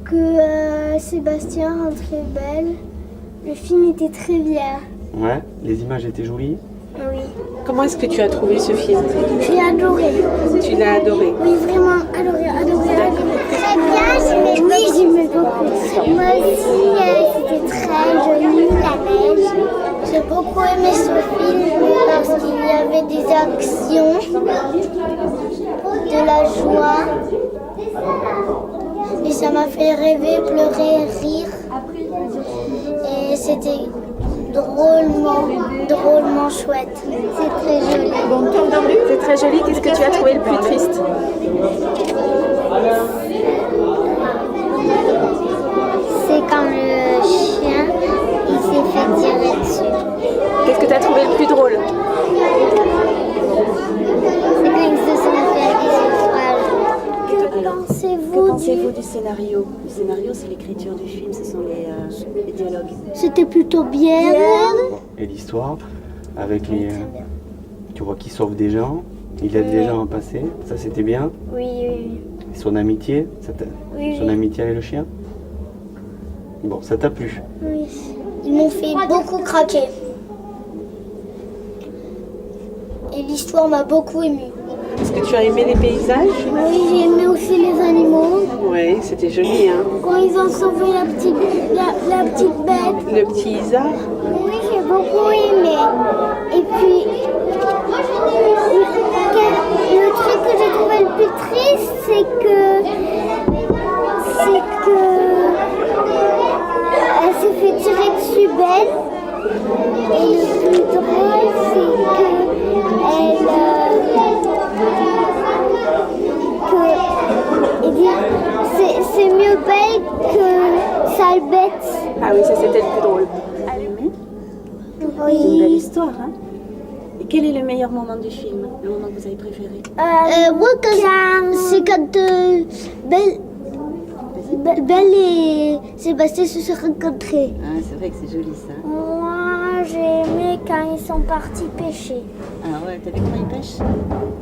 que Sébastien rentrait belle. Le film était très bien. Ouais, les images étaient jolies. Oui. Comment est-ce que tu as trouvé ce film? J'ai adoré. Tu l'as adoré? Oui, vraiment adoré. Très bien, oui, j'aimais beaucoup. Moi aussi, c'était très joli, la neige. J'ai beaucoup aimé ce film parce qu'il y avait des actions, de la joie. Et ça m'a fait rêver, pleurer, rire. Et c'était drôlement chouette. C'est très joli. C'est très joli. Qu'est-ce que tu as trouvé le plus triste? C'est quand le chien il s'est fait tirer dessus. Qu'est-ce que tu as trouvé le plus drôle? C'est quand ils se sont fait des suffrages. Que pensez-vous du scénario? Le scénario, c'est l'écriture du film, ce sont les dialogues. C'était plutôt bien. Et l'histoire, avec les... tu vois qu'il sauve des gens, il aide des gens à passer, ça c'était bien. Oui. Et son amitié, son amitié avec le chien. Bon, ça t'a plu? Oui. Ils m'ont fait beaucoup craquer. Et l'histoire m'a beaucoup émue. Est-ce que tu as aimé les paysages? Oui, j'ai aimé aussi les animaux. Oui, c'était joli, hein. Quand ils ont sauvé la petite bête. Le petit Isard. Oui, j'ai beaucoup aimé. Et puis, le truc que j'ai trouvé le plus triste, c'est que elle s'est fait tirer dessus belle. Et le plus drôle, c'est mieux belle que sale bête. Ah oui, ça c'était le plus drôle. C'est une belle histoire, hein? Et quel est le meilleur moment du film? Le moment que vous avez préféré? Moi, c'est quand Belle et Sébastien se sont rencontrés. Ah, c'est vrai que c'est joli ça. Moi, j'ai aimé quand ils sont partis pêcher. Ah ouais, t'as vu comment ils pêchent?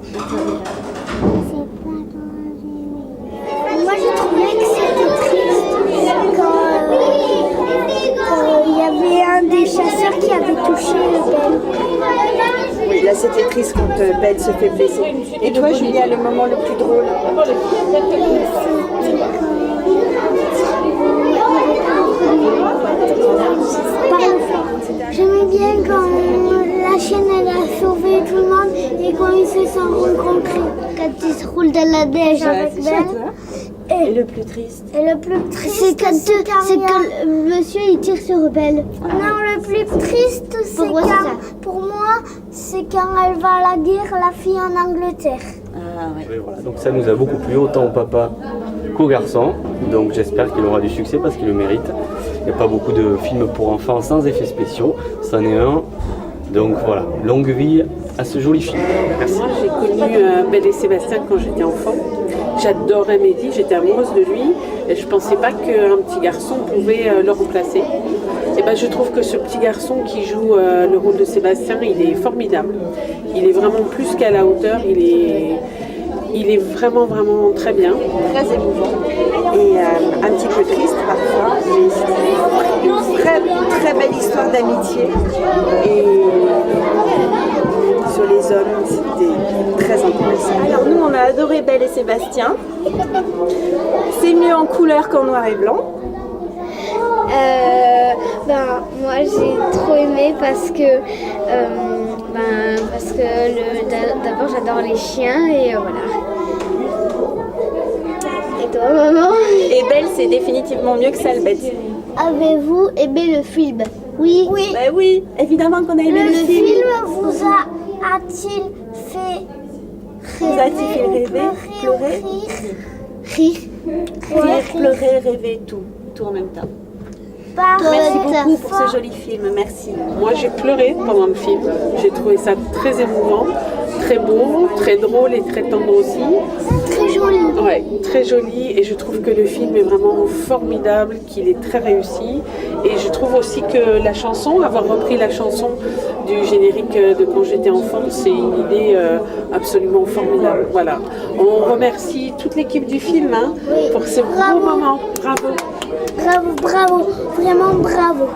C'est pas trop aimé. Moi, j'ai trouvé que c'était triste quand il y avait un des chasseurs qui avait touché le Belle. Oui, là c'était triste quand Belle se fait blesser. Et toi, Julia, le moment le plus drôle? J'aimais bien quand la chienne elle a sauvé tout le monde et quand ils se sont rencontrés. Quand ils se roulent dans la neige avec Belle. Et le plus triste? Et le plus triste, c'est quand le monsieur il tire sur Belle. Non, le plus triste, c'est quand, pour moi, c'est quand elle va à la guerre, la fille en Angleterre. Ah ouais. Oui, voilà. Donc ça nous a beaucoup plu, autant au papa qu'au garçon. Donc j'espère qu'il aura du succès parce qu'il le mérite. Il n'y a pas beaucoup de films pour enfants sans effets spéciaux. C'en est un. Donc voilà, longue vie à ce joli film. Merci. Moi, j'ai connu Belle et Sébastien quand j'étais enfant. J'adorais Mehdi, j'étais amoureuse de lui. Et je ne pensais pas qu'un petit garçon pouvait le remplacer. Et ben, je trouve que ce petit garçon qui joue le rôle de Sébastien, il est formidable. Il est vraiment plus qu'à la hauteur. Il est vraiment très bien. Très émouvant et un petit peu triste parfois, mais c'est une très belle histoire d'amitié et sur les hommes, c'était très intéressant. Alors nous on a adoré Belle et Sébastien, c'est mieux en couleur qu'en noir et blanc. Moi j'ai trop aimé parce que d'abord j'adore les chiens et voilà. Et toi maman? Et Belle c'est définitivement mieux que Sale Bête. Avez-vous aimé le film? Oui. Bah oui, évidemment qu'on a aimé le film. Le film vous a-t-il fait rêver, pleurer? Rire. Pleurer, rêver, tout en même temps. Merci beaucoup pour ce joli film. Merci. Moi, j'ai pleuré pendant le film. J'ai trouvé ça très émouvant, très beau, très drôle et très tendre aussi. Très joli. Ouais, très joli. Et je trouve que le film est vraiment formidable, qu'il est très réussi. Et je trouve aussi que la chanson, avoir repris la chanson du générique de Quand j'étais enfant, c'est une idée absolument formidable. Voilà. On remercie toute l'équipe du film pour ce beau moment. Bravo. Bravo, bravo, vraiment bravo.